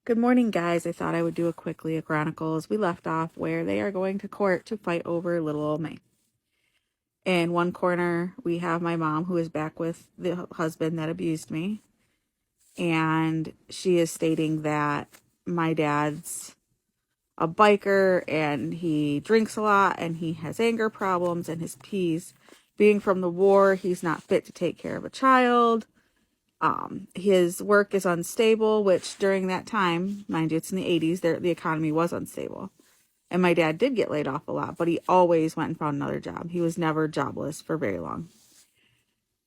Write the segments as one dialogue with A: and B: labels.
A: Good morning, guys. I thought I would do a quick Leahaa Chronicles. We left off where they are going to court to fight over little old May. In one corner, we have my mom, who is back with the husband that abused me. And she is stating that my dad's a biker and he drinks a lot and he has anger problems and he's being from the war, he's not fit to take care of a child. His work is unstable, which during that time, mind you, it's in the 80s, the economy was unstable. And my dad did get laid off a lot, but he always went and found another job. He was never jobless for very long.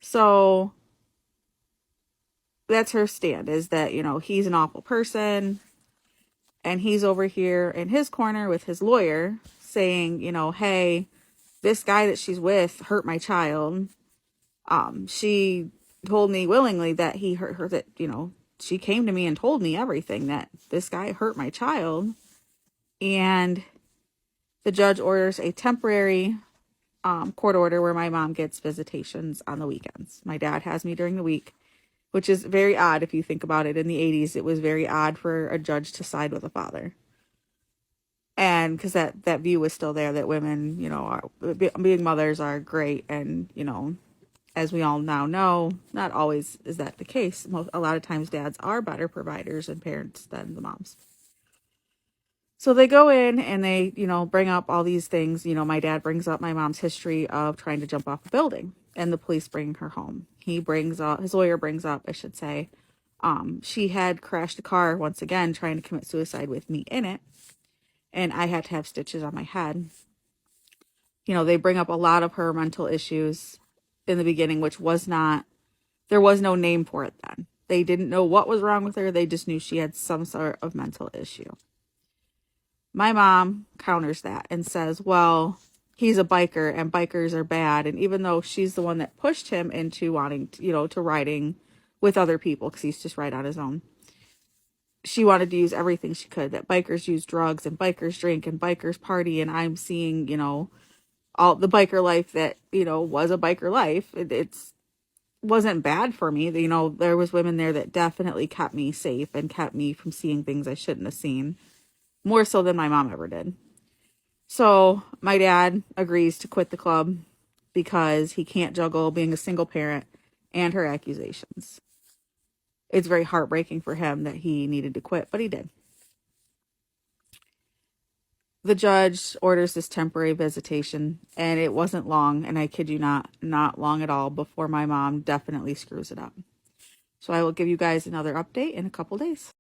A: So that's her stand, is that, he's an awful person. And he's over here in his corner with his lawyer saying, hey, this guy that she's with hurt my child. She told me willingly that he hurt her, that, she came to me and told me everything, that this guy hurt my child. And the judge orders a temporary court order where my mom gets visitations on the weekends. My dad has me during the week, which is very odd if you think about it. In the 80s, it was very odd for a judge to side with a father. And because that view was still there, that women, being mothers are great. And, as we all now know, not always is that the case. A lot of times dads are better providers and parents than the moms. So they go in and they, bring up all these things. My dad brings up my mom's history of trying to jump off a building and the police bring her home. His lawyer brings up, I should say, she had crashed a car once again, trying to commit suicide with me in it. And I had to have stitches on my head. They bring up a lot of her mental issues in the beginning, which there was no name for it then. They didn't know what was wrong with her. They just knew she had some sort of mental issue. My mom counters that and says, well, he's a biker and bikers are bad. And even though she's the one that pushed him into wanting to riding with other people, because he's just right on his own, she wanted to use everything she could, that bikers use drugs and bikers drink and bikers party. And I'm seeing, all the biker life that, was a biker life. It's wasn't bad for me. There was women there that definitely kept me safe and kept me from seeing things I shouldn't have seen, more so than my mom ever did. So my dad agrees to quit the club because he can't juggle being a single parent and her accusations. It's very heartbreaking for him that he needed to quit, but he did. The judge orders this temporary visitation, and it wasn't long, and I kid you not long at all, before my mom definitely screws it up. So I will give you guys another update in a couple days.